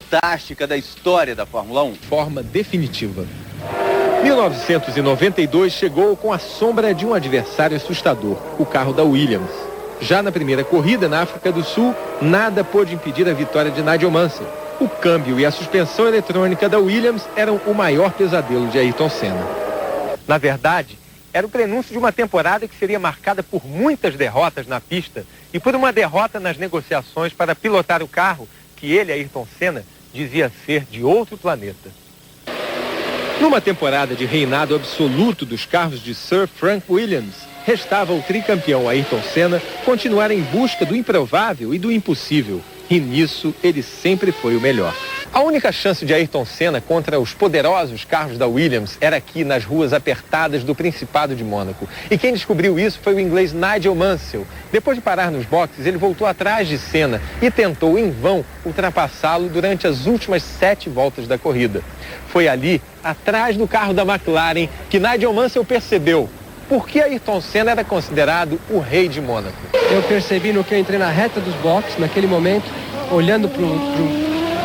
fantástica da história da Fórmula 1. Forma definitiva. 1992 chegou com a sombra de um adversário assustador, o carro da Williams. Já na primeira corrida na África do Sul, nada pôde impedir a vitória de Nigel Mansell. O câmbio e a suspensão eletrônica da Williams eram o maior pesadelo de Ayrton Senna. Na verdade, era o prenúncio de uma temporada que seria marcada por muitas derrotas na pista e por uma derrota nas negociações para pilotar o carro que ele, Ayrton Senna, dizia ser de outro planeta. Numa temporada de reinado absoluto dos carros de Sir Frank Williams, restava ao tricampeão Ayrton Senna continuar em busca do improvável e do impossível. E nisso ele sempre foi o melhor. A única chance de Ayrton Senna contra os poderosos carros da Williams era aqui nas ruas apertadas do Principado de Mônaco. E quem descobriu isso foi o inglês Nigel Mansell. Depois de parar nos boxes, ele voltou atrás de Senna e tentou em vão ultrapassá-lo durante as últimas 7 voltas da corrida. Foi ali, atrás do carro da McLaren, que Nigel Mansell percebeu por que Ayrton Senna era considerado o rei de Mônaco. Eu percebi no que eu entrei na reta dos boxes, naquele momento, olhando para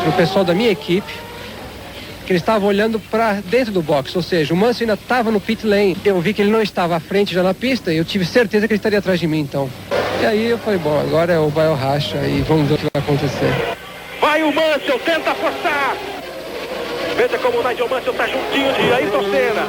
o pessoal da minha equipe, que eles estavam olhando para dentro do box, ou seja, o Mansell ainda estava no pit lane. Eu vi que ele não estava à frente já na pista e eu tive certeza que ele estaria atrás de mim, então. E aí eu falei, bom, agora vai o racha e vamos ver o que vai acontecer. Vai o Mansell, tenta forçar! Veja como o Nigel Mansell está juntinho de Ayrton Senna.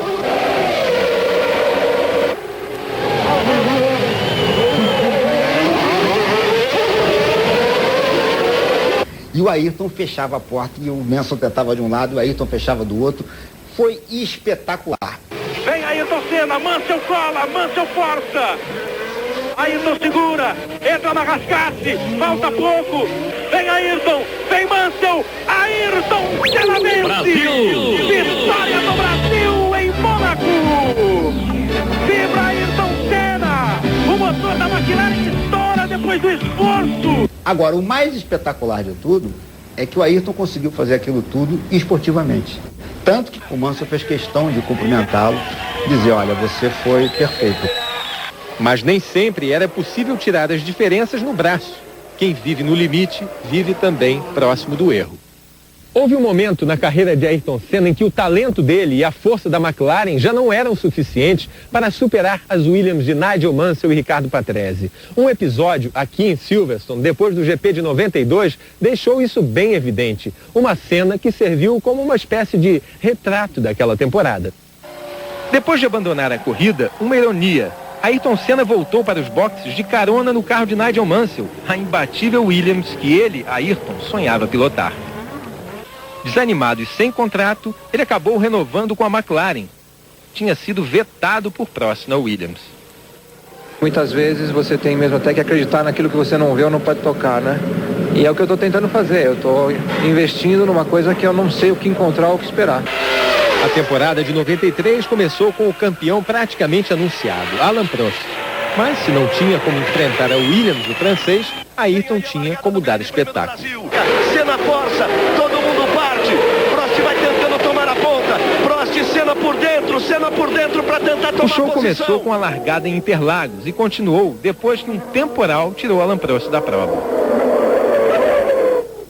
E o Ayrton fechava a porta e o Mansell tentava de um lado, o Ayrton fechava do outro. Foi espetacular. Vem Ayrton Senna, Mansell cola, Mansell força. Ayrton segura, entra na rascasse, falta pouco. Vem Ayrton, vem Mansell, Ayrton Senna vence. Brasil! Vitória do Brasil em Mônaco. Vibra Ayrton Senna, o motor da McLaren estoura depois do esforço. Agora, o mais espetacular de tudo é que o Ayrton conseguiu fazer aquilo tudo esportivamente. Tanto que o Mansell fez questão de cumprimentá-lo, dizer, olha, você foi perfeito. Mas nem sempre era possível tirar as diferenças no braço. Quem vive no limite, vive também próximo do erro. Houve um momento na carreira de Ayrton Senna em que o talento dele e a força da McLaren já não eram suficientes para superar as Williams de Nigel Mansell e Riccardo Patrese. Um episódio aqui em Silverstone, depois do GP de 92, deixou isso bem evidente. Uma cena que serviu como uma espécie de retrato daquela temporada. Depois de abandonar a corrida, uma ironia. Ayrton Senna voltou para os boxes de carona no carro de Nigel Mansell, a imbatível Williams que ele, Ayrton, sonhava pilotar. Desanimado e sem contrato, ele acabou renovando com a McLaren. Tinha sido vetado por Prost na Williams. Muitas vezes você tem mesmo até que acreditar naquilo que você não vê ou não pode tocar, né? E é o que eu estou tentando fazer. Eu estou investindo numa coisa que eu não sei o que encontrar ou o que esperar. A temporada de 93 começou com o campeão praticamente anunciado, Alain Prost. Mas se não tinha como enfrentar a Williams, o francês, Ayrton tinha como dar espetáculo. Senna força, todo mundo parte. Prost vai tentando tomar a ponta. Prost e Senna por dentro para tentar tomar a O show posição. começou com a largada em Interlagos e continuou depois que um temporal tirou Alain Prost da prova.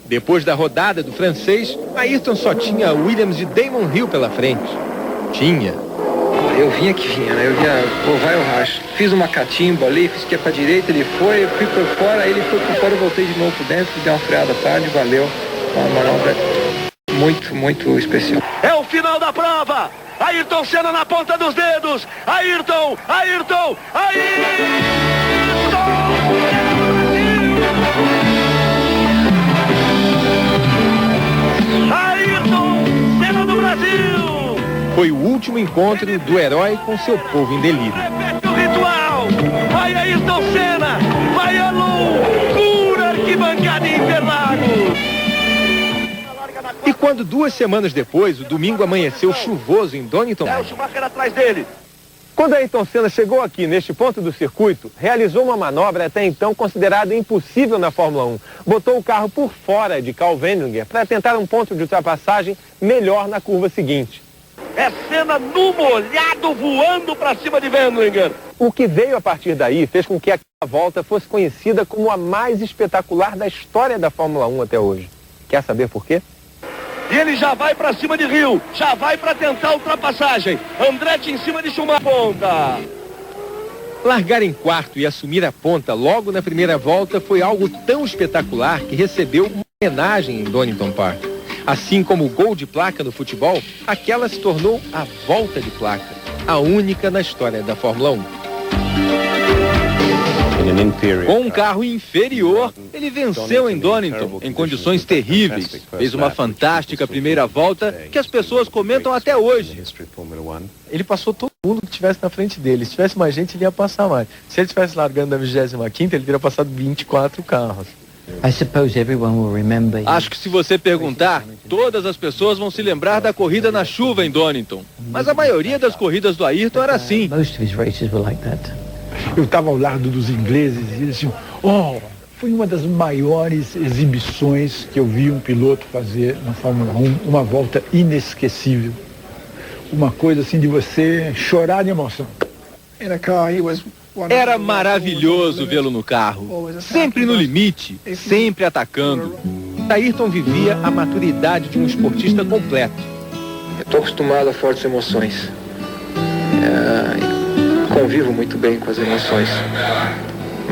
Depois da rodada do francês, Ayrton só tinha a Williams de Damon Hill pela frente. Tinha. Eu vinha que vinha, né? Eu vinha, vai o racha. Fiz uma catimba ali, fiz que ia pra direita, ele foi, eu fui por fora, ele foi por fora, eu voltei de novo por dentro, dei uma freada tarde, valeu. Uma manobra muito, muito especial. É o final da prova. Ayrton Senna na ponta dos dedos. Ayrton! Ayrton! Senna do Brasil! Foi o último encontro do herói com seu povo em delírio. Repete o ritual! Vai Ayrton Senna! Vai a loucura arquibancada em Interlagos! E quando 2 semanas depois, o domingo amanheceu chuvoso em Donington, É o Schumacher atrás dele. quando Ayrton Senna chegou aqui neste ponto do circuito, realizou uma manobra até então considerada impossível na Fórmula 1. Botou o carro por fora de Karl Wendlinger para tentar um ponto de ultrapassagem melhor na curva seguinte. É Senna no molhado voando para cima de Wendlinger. O que veio a partir daí fez com que aquela volta fosse conhecida como a mais espetacular da história da Fórmula 1 até hoje. Quer saber por quê? E ele já vai para cima de Rio, já vai para tentar a ultrapassagem. Andretti em cima de Schumacher. Ponta. Largar em quarto e assumir a ponta logo na primeira volta foi algo tão espetacular que recebeu uma homenagem em Donington Park. Assim como o gol de placa no futebol, aquela se tornou a volta de placa, a única na história da Fórmula 1. Com um carro inferior, ele venceu em Donington, em condições terríveis. Fez uma fantástica primeira volta que as pessoas comentam até hoje. Ele passou todo mundo que estivesse na frente dele. Se tivesse mais gente, ele ia passar mais. Se ele estivesse largando da 25ª, ele teria passado 24 carros. Acho que se você perguntar, todas as pessoas vão se lembrar da corrida na chuva em Donington. Mas a maioria das corridas do Ayrton era assim. Eu estava ao lado dos ingleses e eles diziam, foi uma das maiores exibições que eu vi um piloto fazer na Fórmula 1, uma volta inesquecível. Uma coisa assim de você chorar de emoção. Era maravilhoso vê-lo no carro, sempre no limite, sempre atacando. Ayrton vivia a maturidade de um esportista completo. Estou acostumado a fortes emoções. Convivo muito bem com as emoções.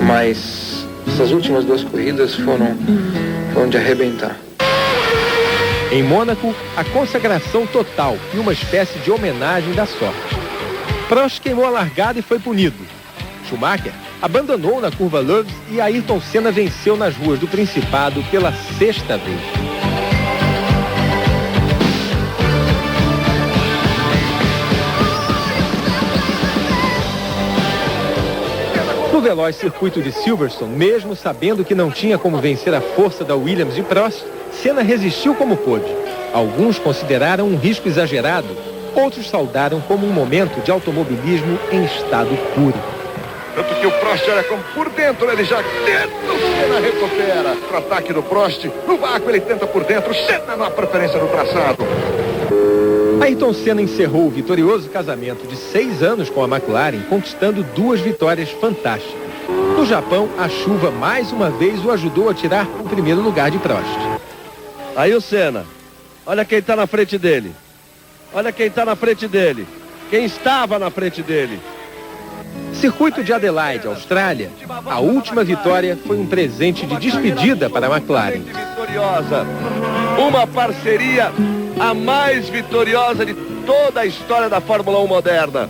Mas essas últimas 2 corridas foram de arrebentar. Em Mônaco, a consagração total e uma espécie de homenagem da sorte. Prost queimou a largada e foi punido. Schumacher abandonou na curva Loves e Ayrton Senna venceu nas ruas do Principado pela 6ª vez. No veloz circuito de Silverstone, mesmo sabendo que não tinha como vencer a força da Williams e Prost, Senna resistiu como pôde. Alguns consideraram um risco exagerado, outros saudaram como um momento de automobilismo em estado puro. Tanto que o Prost era como por dentro, ele já tenta, o Senna recupera. Para ataque do Prost, no vácuo ele tenta por dentro, Senna na preferência do traçado. Ayrton Senna encerrou o vitorioso casamento de 6 anos com a McLaren, conquistando 2 vitórias fantásticas. No Japão, a chuva mais uma vez o ajudou a tirar o primeiro lugar de Prost. Aí o Senna, olha quem está na frente dele. Olha quem está na frente dele. Quem estava na frente dele. Circuito de Adelaide, Austrália. A última vitória foi um presente de despedida para a McLaren. Vitoriosa. Uma parceria a mais vitoriosa de toda a história da Fórmula 1 moderna.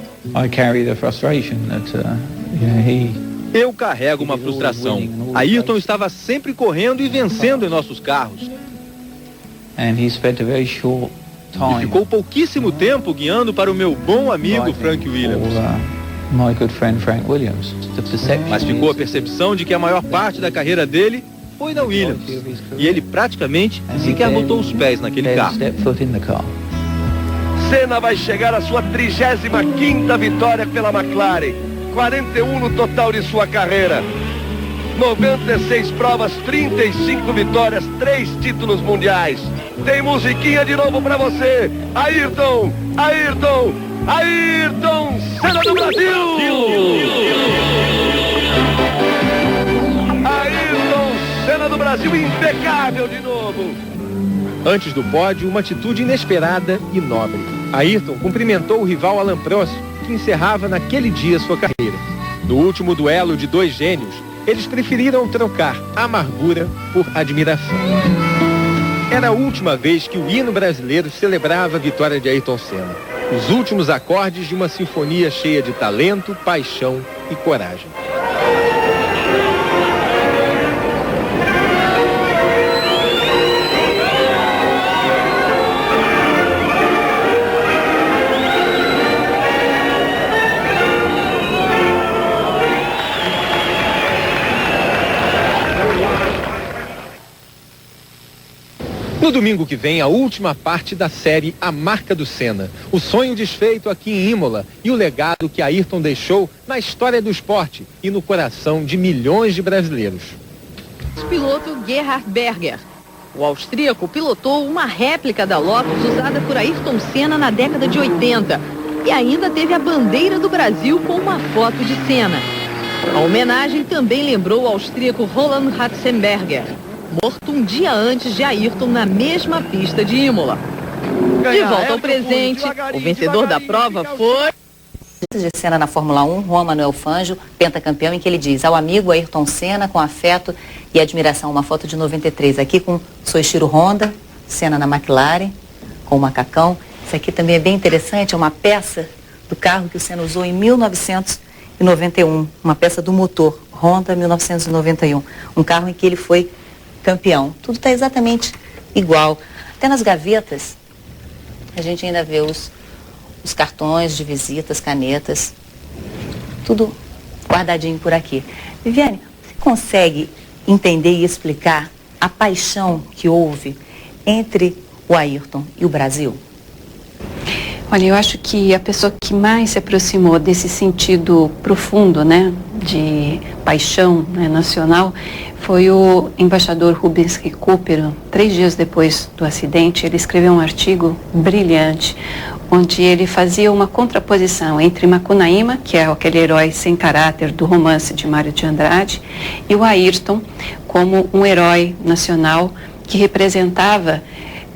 Eu carrego uma frustração. Ayrton estava sempre correndo e vencendo em nossos carros. E ficou pouquíssimo tempo guiando para o meu bom amigo Frank Williams. Mas ficou a percepção de que a maior parte da carreira dele foi na Williams. E ele praticamente sequer botou os pés naquele carro. Senna vai chegar à sua 35ª vitória pela McLaren. 41 no total de sua carreira. 96 provas, 35 vitórias, 3 títulos mundiais. Tem musiquinha de novo pra você. Ayrton, Ayrton, Ayrton Senna do Brasil! Ayrton Senna do Brasil, impecável de novo. Antes do pódio, uma atitude inesperada e nobre. Ayrton cumprimentou o rival Alain Prost, que encerrava naquele dia sua carreira. No último duelo de 2 gênios, eles preferiram trocar amargura por admiração. Era a última vez que o hino brasileiro celebrava a vitória de Ayrton Senna. Os últimos acordes de uma sinfonia cheia de talento, paixão e coragem. No domingo que vem, a última parte da série A Marca do Senna. O sonho desfeito aqui em Imola e o legado que Ayrton deixou na história do esporte e no coração de milhões de brasileiros. O piloto Gerhard Berger. O austríaco pilotou uma réplica da Lotus usada por Ayrton Senna na década de 80 e ainda teve a bandeira do Brasil com uma foto de Senna. A homenagem também lembrou o austríaco Roland Ratzenberger. morto um dia antes de Ayrton na mesma pista de Imola. De volta ao presente, o vencedor da prova foi... De Senna na Fórmula 1, Juan Manuel Fangio, pentacampeão, em que ele diz: ao amigo Ayrton Senna, com afeto e admiração, uma foto de 93, aqui com Soichiro Honda, Senna na McLaren, com o macacão. Isso aqui também é bem interessante, é uma peça do carro que o Senna usou em 1991, uma peça do motor, Honda 1991, um carro em que ele foi campeão. Tudo está exatamente igual. Até nas gavetas, a gente ainda vê os cartões de visitas, canetas, tudo guardadinho por aqui. Viviane, você consegue entender e explicar a paixão que houve entre o Ayrton e o Brasil? Olha, eu acho que a pessoa que mais se aproximou desse sentido profundo, né, de paixão, né, nacional, foi o embaixador Rubens Recupero. 3 dias depois do acidente, ele escreveu um artigo brilhante, onde ele fazia uma contraposição entre Macunaíma, que é aquele herói sem caráter do romance de Mário de Andrade, e o Ayrton como um herói nacional que representava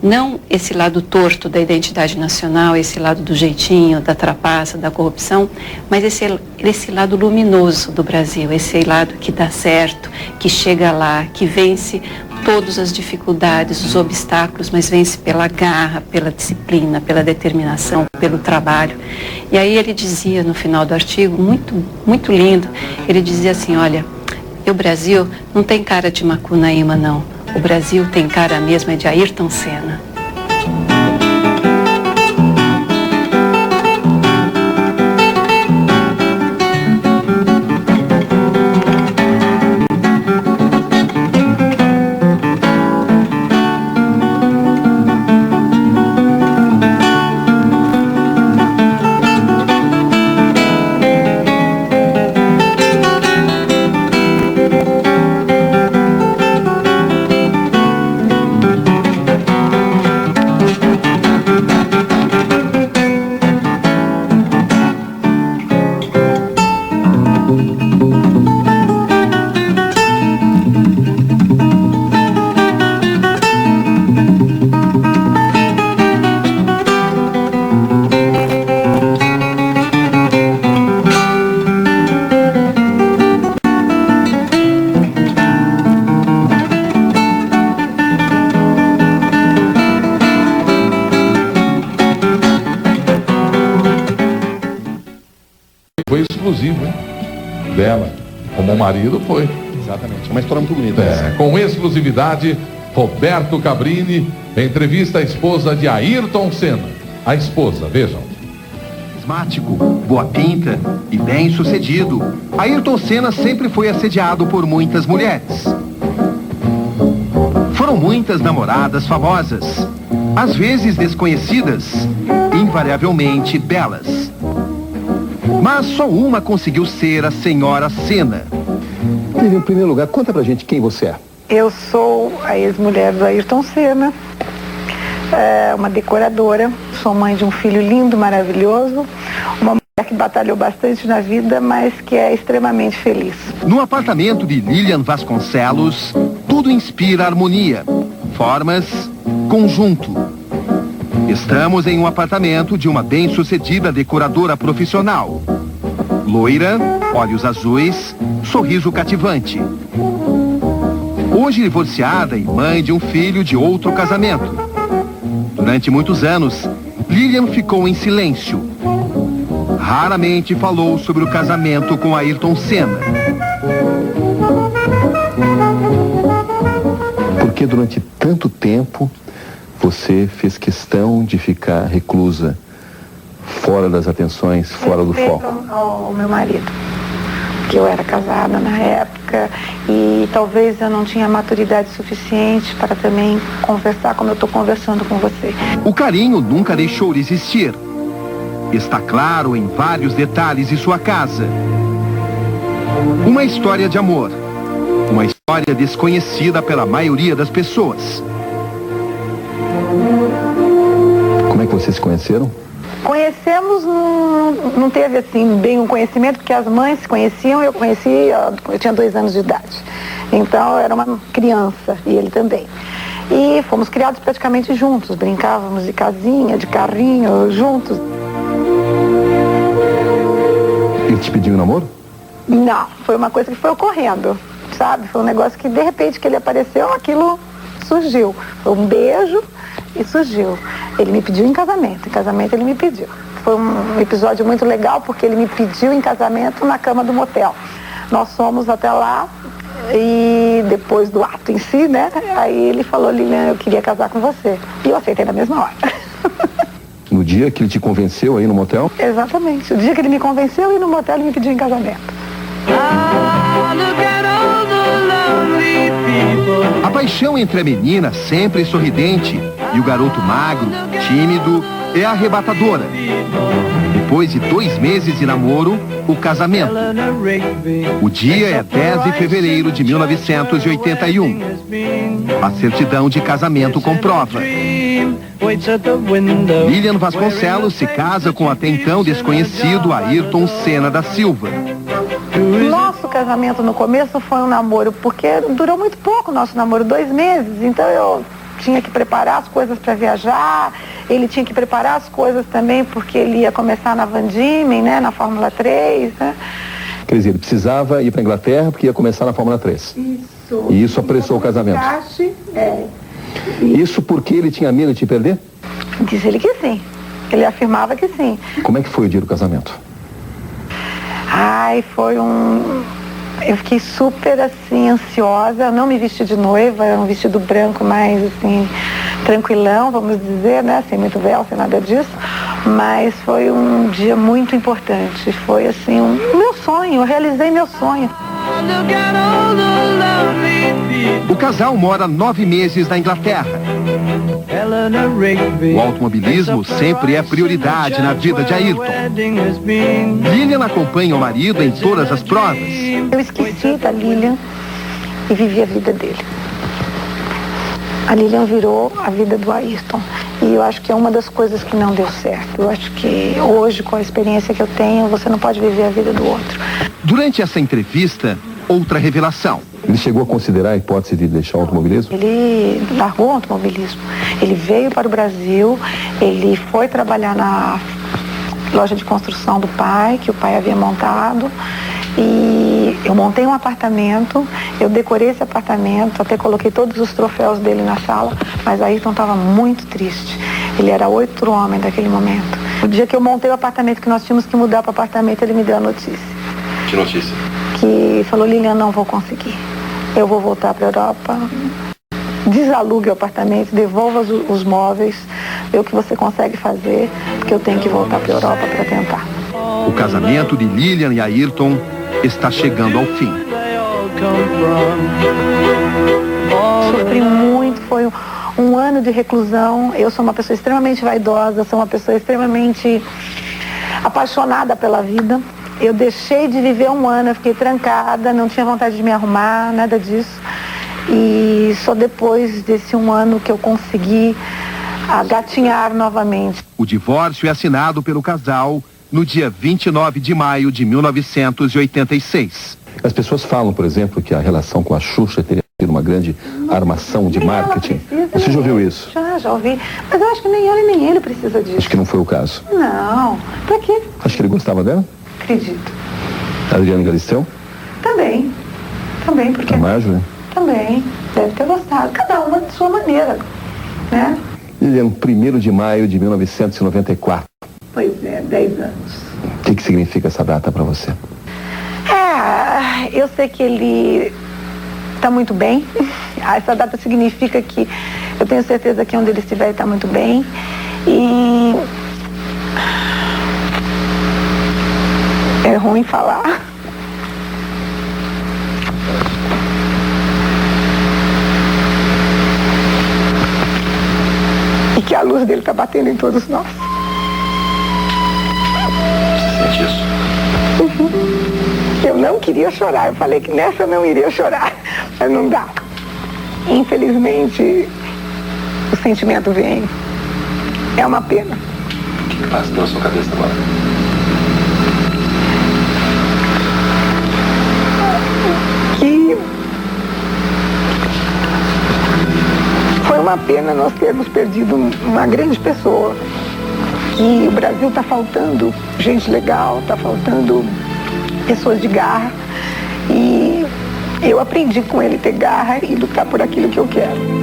não esse lado torto da identidade nacional, esse lado do jeitinho, da trapaça, da corrupção, mas esse lado luminoso do Brasil, esse lado que dá certo, que chega lá, que vence todas as dificuldades, os obstáculos, mas vence pela garra, pela disciplina, pela determinação, pelo trabalho. E aí ele dizia no final do artigo, muito, muito lindo, ele dizia assim: olha, o Brasil não tem cara de Macunaíma, não. O Brasil tem cara mesmo de Ayrton Senna. Foi exclusivo, hein? Dela. Como marido foi. Exatamente. Uma história muito bonita. Com exclusividade, Roberto Cabrini entrevista a esposa de Ayrton Senna. A esposa, vejam. Carismático, boa pinta e bem sucedido, Ayrton Senna sempre foi assediado por muitas mulheres. Foram muitas namoradas famosas, às vezes desconhecidas, invariavelmente belas. Mas só uma conseguiu ser a senhora Senna. Em primeiro lugar, conta pra gente quem você é. Eu sou a ex-mulher do Ayrton Senna, uma decoradora, sou mãe de um filho lindo, maravilhoso, uma mulher que batalhou bastante na vida, mas que é extremamente feliz. No apartamento de Lilian Vasconcelos, tudo inspira harmonia, formas, conjunto. Estamos em um apartamento de uma bem-sucedida decoradora profissional. Loira, olhos azuis, sorriso cativante. Hoje divorciada e mãe de um filho de outro casamento. Durante muitos anos, Lilian ficou em silêncio. Raramente falou sobre o casamento com Ayrton Senna. Porque durante tanto tempo você fez questão de ficar reclusa, fora das atenções, fora do foco? Ao meu marido, porque eu era casada na época e talvez eu não tinha maturidade suficiente para também conversar como eu estou conversando com você. O carinho nunca deixou de existir. Está claro em vários detalhes de sua casa. Uma história de amor. Uma história desconhecida pela maioria das pessoas. Como é que vocês se conheceram? Conhecemos, não teve assim bem um conhecimento, porque as mães se conheciam, eu tinha 2 anos de idade. Então eu era uma criança e ele também. E fomos criados praticamente juntos, brincávamos de casinha, de carrinho, juntos. Ele te pediu um namoro? Não, foi uma coisa que foi ocorrendo, sabe? Foi um negócio que de repente que ele apareceu, aquilo surgiu. Foi um beijo e surgiu. Ele me pediu em casamento ele me pediu. Foi um episódio muito legal porque ele me pediu em casamento na cama do motel. Nós fomos até lá e depois do ato em si, né? Aí ele falou, Lilian, eu queria casar com você. E eu aceitei na mesma hora. No dia que ele te convenceu aí no motel? Exatamente. O dia que ele me convenceu e no motel ele me pediu em casamento. A paixão entre a menina, sempre sorridente, e o garoto magro, tímido, é arrebatadora. Depois de 2 meses de namoro, o casamento. O dia é 10 de fevereiro de 1981. A certidão de casamento comprova. Lilian Vasconcelos se casa com o até então desconhecido Ayrton Senna da Silva. Nosso casamento no começo foi um namoro, porque durou muito pouco o nosso namoro, 2 meses, então eu tinha que preparar as coisas para viajar, ele tinha que preparar as coisas também, porque ele ia começar na Van Diemen, né, na Fórmula 3, né? Quer dizer, ele precisava ir para a Inglaterra porque ia começar na Fórmula 3. Isso. E isso apressou o casamento. Isso porque ele tinha medo de te perder? Diz ele que sim, ele afirmava que sim. Como é que foi o dia do casamento? Ai, eu fiquei super, assim, ansiosa. Eu não me vesti de noiva, era um vestido branco mais, assim, tranquilão, vamos dizer, né? Sem muito véu, sem nada disso. Mas foi um dia muito importante. Foi, assim, meu sonho. Eu realizei meu sonho. O casal mora 9 meses na Inglaterra. O automobilismo sempre é prioridade na vida de Ayrton. Lilian acompanha o marido em todas as provas. Eu esqueci da Lilian e vivi a vida dele. A Lilian virou a vida do Ayrton. E eu acho que é uma das coisas que não deu certo. Eu acho que hoje, com a experiência que eu tenho, você não pode viver a vida do outro. Durante essa entrevista, outra revelação. Ele chegou a considerar a hipótese de deixar o automobilismo? Ele largou o automobilismo. Ele veio para o Brasil, ele foi trabalhar na loja de construção do pai, que o pai havia montado. E eu montei um apartamento, eu decorei esse apartamento, até coloquei todos os troféus dele na sala, mas Ayrton estava muito triste. Ele era outro homem daquele momento. O dia que eu montei o apartamento, que nós tínhamos que mudar para o apartamento, ele me deu a notícia. Que notícia? Que falou, Lilian, não vou conseguir. Eu vou voltar para a Europa, desalugue o apartamento, devolva os móveis, vê o que você consegue fazer, porque eu tenho que voltar para a Europa para tentar. O casamento de Lilian e Ayrton está chegando ao fim. Sofri muito, foi um ano de reclusão. Eu sou uma pessoa extremamente vaidosa, sou uma pessoa extremamente apaixonada pela vida. Eu deixei de viver um ano, eu fiquei trancada, não tinha vontade de me arrumar, nada disso. E só depois desse um ano que eu consegui gatinhar novamente. O divórcio é assinado pelo casal no dia 29 de maio de 1986. As pessoas falam, por exemplo, que a relação com a Xuxa teria sido uma grande armação de marketing. Você já ouviu isso? Já ouvi. Mas eu acho que nem eu nem ele precisa disso. Acho que não foi o caso. Não. Pra quê? Acho que ele gostava dela? Acredito. Adriana Galisteu? Também, porque... A Marjorie? Também, deve ter gostado. Cada uma de sua maneira, né? Lilian, 1º de maio de 1994. Pois é, 10 anos. O que significa essa data para você? Eu sei que ele está muito bem. Essa data significa que eu tenho certeza que onde ele estiver ele está muito bem. E... é ruim falar. E que a luz dele está batendo em todos nós. Você sente isso? Eu não queria chorar. Eu falei que nessa eu não iria chorar. Mas não dá. Infelizmente, o sentimento vem. É uma pena. O que passa pela sua cabeça agora? uma pena nós termos perdido uma grande pessoa. E o Brasil está faltando gente legal, está faltando pessoas de garra. E eu aprendi com ele ter garra e lutar por aquilo que eu quero.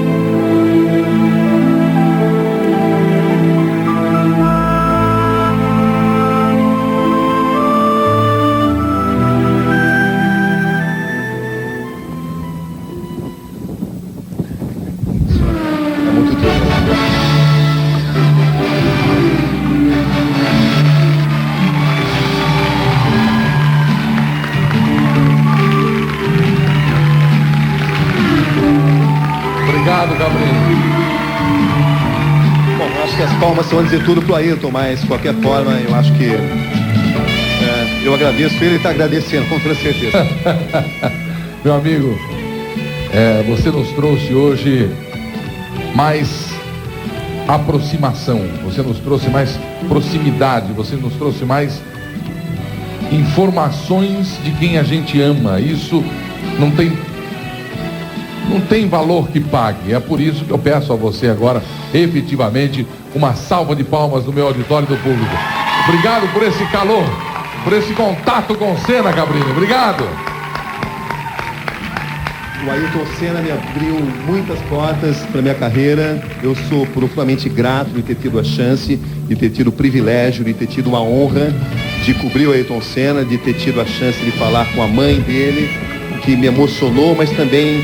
Obrigado, Gabriel. Bom, eu acho que as palmas vão dizer tudo pro Ayrton, mas de qualquer forma, eu acho que eu agradeço ele e está agradecendo, com toda certeza. Meu amigo, você nos trouxe hoje mais aproximação, você nos trouxe mais proximidade, você nos trouxe mais informações de quem a gente ama. Isso não tem valor que pague. É por isso que eu peço a você agora, efetivamente, uma salva de palmas no meu auditório do público. Obrigado por esse calor, por esse contato com o Senna, Cabrini. Obrigado. O Ayrton Senna me abriu muitas portas para minha carreira. Eu sou profundamente grato de ter tido a chance, de ter tido o privilégio, de ter tido uma honra de cobrir o Ayrton Senna, de ter tido a chance de falar com a mãe dele, o que me emocionou, mas também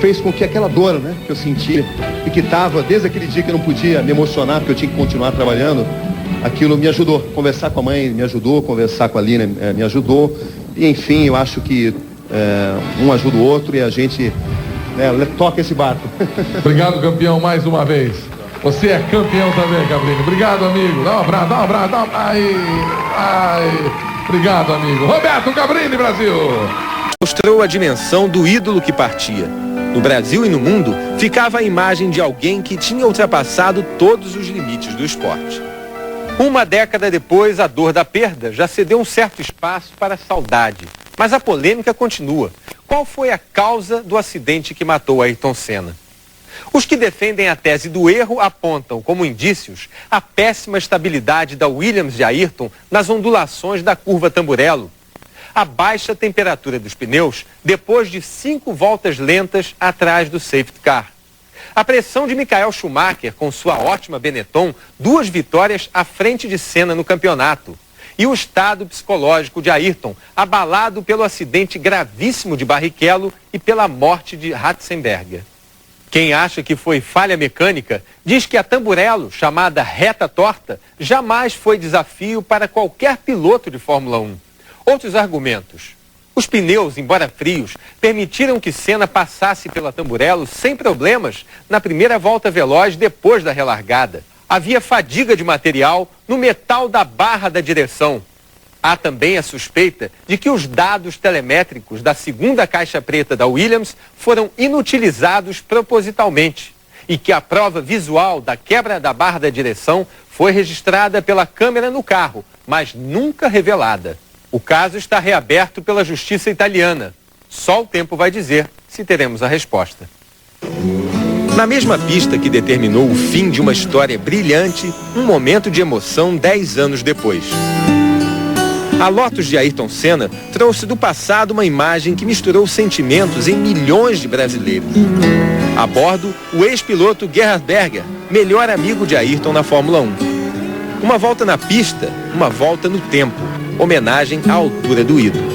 fez com que aquela dor, né, que eu senti e que estava desde aquele dia que eu não podia me emocionar porque eu tinha que continuar trabalhando, aquilo me ajudou. Conversar com a mãe me ajudou, conversar com a Lina me ajudou. E enfim, eu acho que um ajuda o outro e a gente toca esse barco. Obrigado, campeão, mais uma vez. Você é campeão também, Cabrini. Obrigado, amigo. Dá um abraço, dá um abraço, dá um abraço. Ai. Obrigado, amigo. Roberto Cabrini, Brasil. Mostrou a dimensão do ídolo que partia. No Brasil e no mundo, ficava a imagem de alguém que tinha ultrapassado todos os limites do esporte. Uma década depois, a dor da perda já cedeu um certo espaço para a saudade. Mas a polêmica continua. Qual foi a causa do acidente que matou Ayrton Senna? Os que defendem a tese do erro apontam como indícios a péssima estabilidade da Williams de Ayrton nas ondulações da curva Tamburello, a baixa temperatura dos pneus depois de 5 voltas lentas atrás do safety car, a pressão de Michael Schumacher com sua ótima Benetton, 2 vitórias à frente de Senna no campeonato, e o estado psicológico de Ayrton, abalado pelo acidente gravíssimo de Barrichello e pela morte de Ratzenberger. Quem acha que foi falha mecânica diz que a Tamburello, chamada reta torta, jamais foi desafio para qualquer piloto de Fórmula 1. Outros argumentos. Os pneus, embora frios, permitiram que Senna passasse pela Tamburello sem problemas na primeira volta veloz depois da relargada. Havia fadiga de material no metal da barra da direção. Há também a suspeita de que os dados telemétricos da segunda caixa preta da Williams foram inutilizados propositalmente e que a prova visual da quebra da barra da direção foi registrada pela câmera no carro, mas nunca revelada. O caso está reaberto pela justiça italiana. Só o tempo vai dizer se teremos a resposta. Na mesma pista que determinou o fim de uma história brilhante, um momento de emoção 10 anos depois. A Lotus de Ayrton Senna trouxe do passado uma imagem que misturou sentimentos em milhões de brasileiros. A bordo, o ex-piloto Gerhard Berger, melhor amigo de Ayrton na Fórmula 1. Uma volta na pista, uma volta no tempo. Homenagem à altura do ídolo.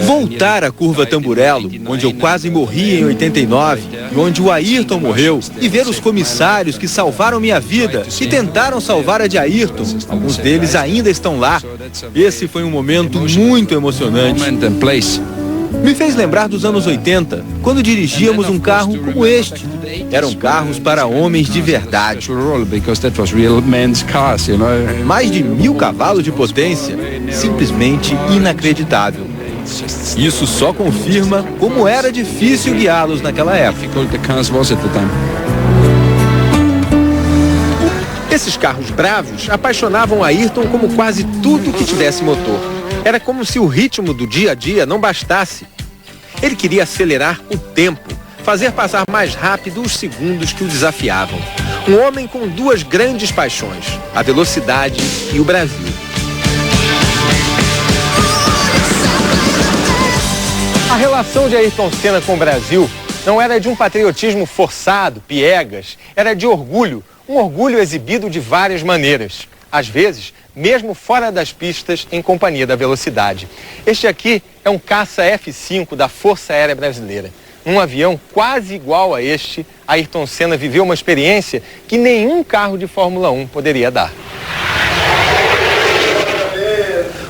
Voltar à curva Tamburello, onde eu quase morri em 89, e onde o Ayrton morreu, e ver os comissários que salvaram minha vida, que tentaram salvar a de Ayrton, alguns deles ainda estão lá. Esse foi um momento muito emocionante. Me fez lembrar dos anos 80, quando dirigíamos um carro como este. Eram carros para homens de verdade. Mais de 1000 cavalos de potência, simplesmente inacreditável. Isso só confirma como era difícil guiá-los naquela época. Esses carros bravos apaixonavam Ayrton como quase tudo que tivesse motor. Era como se o ritmo do dia a dia não bastasse. Ele queria acelerar o tempo, fazer passar mais rápido os segundos que o desafiavam. Um homem com duas grandes paixões, a velocidade e o Brasil. A relação de Ayrton Senna com o Brasil não era de um patriotismo forçado, piegas, era de orgulho, um orgulho exibido de várias maneiras. Às vezes, mesmo fora das pistas, em companhia da velocidade. Este aqui é um caça F-5 da Força Aérea Brasileira. Num avião quase igual a este, Ayrton Senna viveu uma experiência que nenhum carro de Fórmula 1 poderia dar.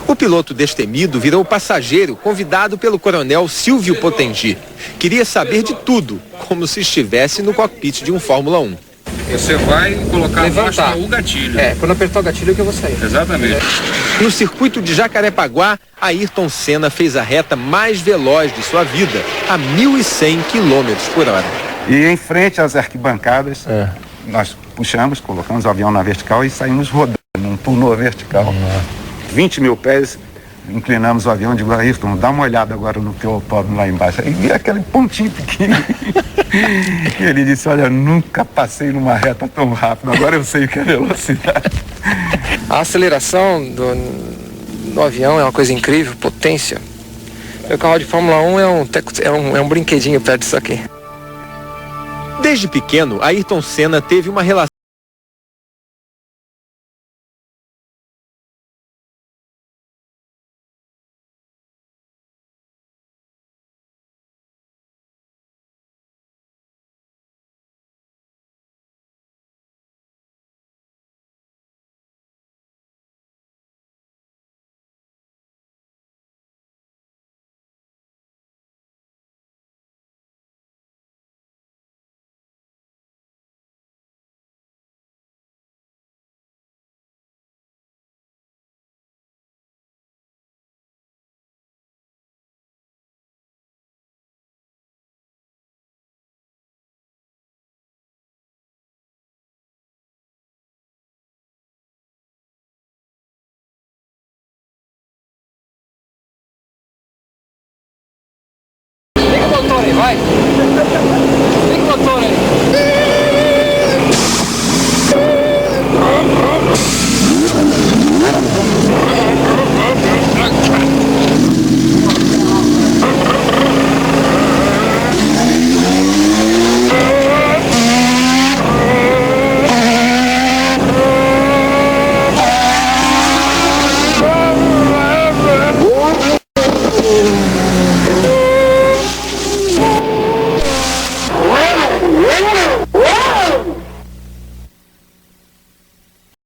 O piloto destemido virou passageiro, convidado pelo coronel Silvio Potengi. Queria saber de tudo, como se estivesse no cockpit de um Fórmula 1. Você vai colocar embaixo o gatilho. Quando apertar o gatilho é que eu vou sair. Exatamente. No circuito de Jacarepaguá, Ayrton Senna fez a reta mais veloz de sua vida, a 1.100 km/h. E em frente às arquibancadas, nós puxamos, colocamos o avião na vertical e saímos rodando, num túnel vertical. 20 mil pés, inclinamos o avião, digo, Ayrton, dá uma olhada agora no teu autódromo lá embaixo. E vi aquele pontinho pequeno. E ele disse, olha, nunca passei numa reta tão rápido, agora eu sei o que é velocidade. A aceleração do avião é uma coisa incrível, potência. Meu carro de Fórmula 1 é um brinquedinho perto disso aqui. Desde pequeno, Ayrton Senna teve uma relação vai! Liga o motor aí!